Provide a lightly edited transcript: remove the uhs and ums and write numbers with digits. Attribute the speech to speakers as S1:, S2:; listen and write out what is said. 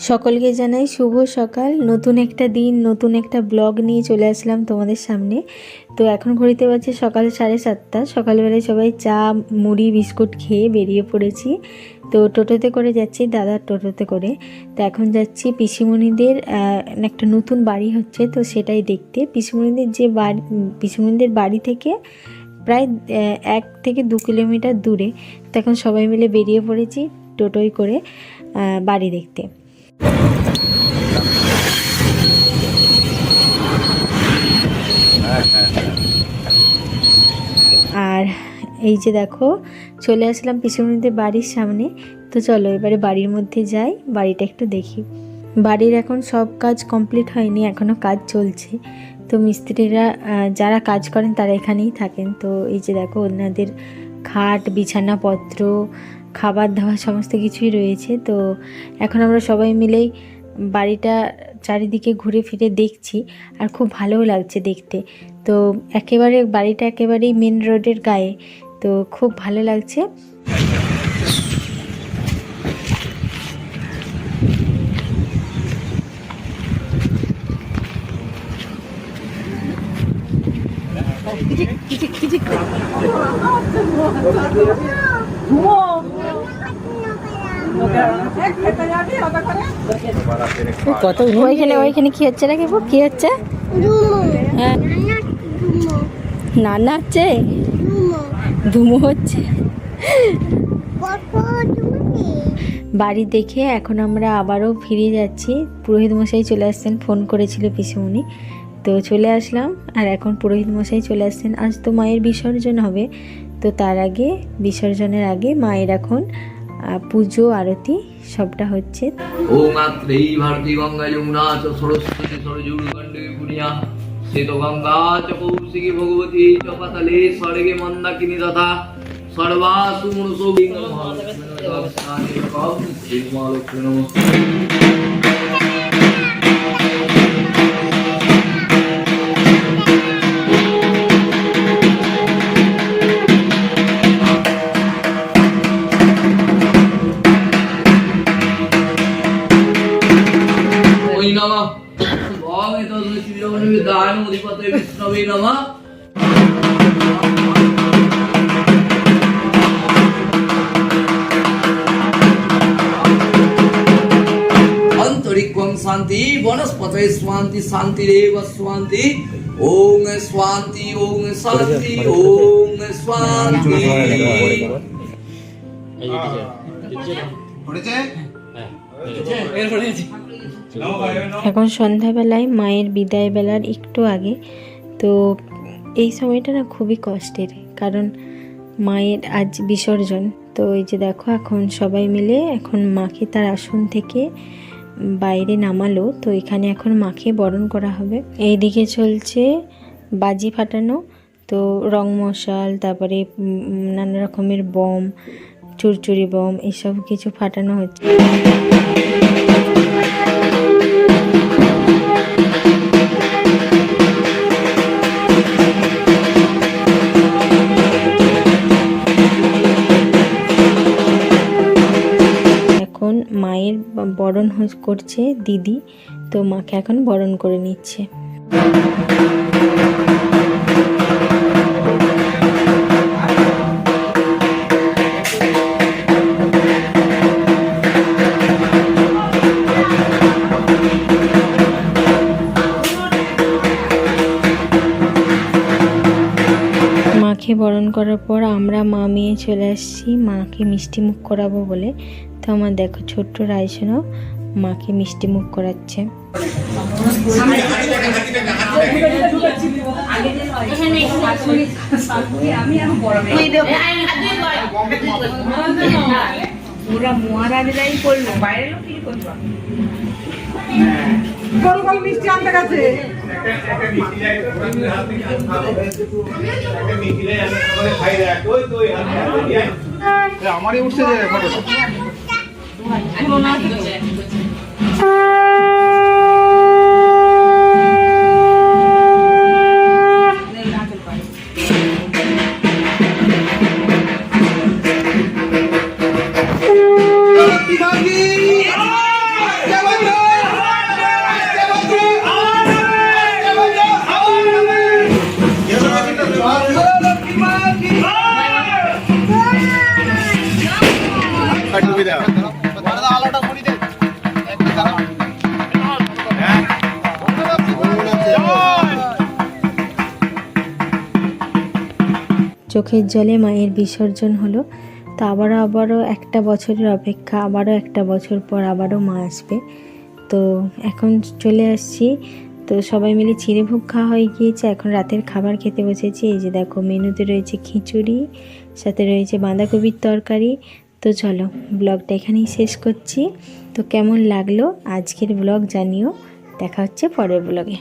S1: সকলকে জানাই শুভ সকাল। নতুন একটা দিন, নতুন একটা ব্লগ নিয়ে চলে আসলাম তোমাদের সামনে। তো এখন ঘড়িতে বাজে সকাল 7:30। সকালবেলায় সবাই চা মুড়ি বিস্কুট খেয়ে বেরিয়ে পড়েছি। তো টোটোতে করে যাচ্ছি, দাদার টোটোতে করে। তো এখন যাচ্ছি পিসিমণিদের একটা নতুন বাড়ি হচ্ছে, তো সেটাই দেখতে। পিসিমণিদের বাড়ি থেকে প্রায় 1 থেকে 2 কিলোমিটার দূরে। তো এখন সবাই মিলে বেরিয়ে পড়েছি টোটোয় করে বাড়ি দেখতে। আর এই যে দেখো চলে আসলাম পিসিমণিদের বাড়ির সামনে। তো চলো এবারে বাড়ির মধ্যে যাই, বাড়িটা একটু দেখি। বাড়ির এখন সব কাজ কমপ্লিট হয়নি, এখনও কাজ চলছে। তো মিস্ত্রিরা যারা কাজ করেন তারা এখানেই থাকেন। তো এই যে দেখো ওনাদের খাট, বিছানাপত্র, খাবার দাবার সমস্ত কিছুই রয়েছে। তো এখন আমরা সবাই মিলেই বাড়িটা চারিদিকে ঘুরে ফিরে দেখছি, আর খুব ভালোও লাগছে দেখতে। তো বাড়িটা একেবারেই মেন রোডের গায়ে, তো খুব ভালো লাগছে। কত ওইখানে কি হচ্ছে নাকি, কি হচ্ছে? হ্যাঁ নানা হচ্ছে, ধুমো হচ্ছে। বাড়ি দেখে এখন আমরা আবারও ফিরে যাচ্ছি। পুরোহিত মশাই চলে আসছেন, ফোন করেছিল পিসিমণি, তো চলে আসলাম। আর এখন পুরোহিত মশাই চলে আসছেন। আজ তো মায়ের বিসর্জন হবে, তো তার আগে, বিসর্জনের আগে মায়ের এখন পুজো আরতি সবটা হচ্ছে।
S2: ওম আত্রেই ভারতী গঙ্গা যমুনা চ সরস্বতী সরজুর্গণ্ডে পুনিয়া শ্বেত গঙ্গা চ কৌশিকী ভগবতী চ পাতালে স্বর্গে মন্দাকিনী তথা সর্বাসু মনুষো বিষ্ণবে নমঃ। অন্তরিক্ষং শান্তি বনস্পতয়ে শান্তি শান্তিরেব শান্তি। ওম শান্তি ওম শান্তি ওম শান্তি।
S1: এখন সন্ধ্যাবেলায় মায়ের বিদায় বেলার একটু আগে। তো এই সময়টা না খুবই কষ্টের, কারণ মায়ের আজ বিসর্জন। তো এই যে দেখো এখন সবাই মিলে এখন মাকে তার আসন থেকে বাইরে নামালো। তো এখানে এখন মাকে বরণ করা হবে। এইদিকে চলছে বাজি ফাটানো, তো রং মশাল, তারপরে নানা রকমের বম, চুরচুরি বম, এসব কিছু ফাটানো হচ্ছে। এখন মায়ের বরণ করছে দিদি, তো মাকে এখন বরণ করে নিচ্ছে। মাকে বরণ করার পর আমরা মা মেয়ে চলে আসছি মাকে মিষ্টি মুখ করাবো বলে। তো আমার দেখো ছোট্ট রাইসনও মাকে মিষ্টি মুখ করাচ্ছে।
S3: মহারাজরাই করলো, বাইরের লোক কি করলো? গোল গোল মিষ্টি আনতে গেছে। আমারই উঠছে যে ফটোটা।
S1: চোখের জলে মায়ের বিসর্জন হলো। তো আবারও একটা বছরের অপেক্ষা, আবারও একটা বছর পর আবারও মা আসবে। তো এখন চলে আসছি, তো সবাই মিলে চিড়েভোগ খাওয়া হয়ে গিয়েছে, এখন রাতের খাবার খেতে বসেছি। এই যে দেখো মেনুতে রয়েছে খিচুড়ি, সাথে রয়েছে বাঁধাকপির তরকারি। তো চলো ব্লগটা এখানেই শেষ করছি। তো কেমন লাগলো আজকের ব্লগ জানিও, দেখা হচ্ছে পরের ব্লগে।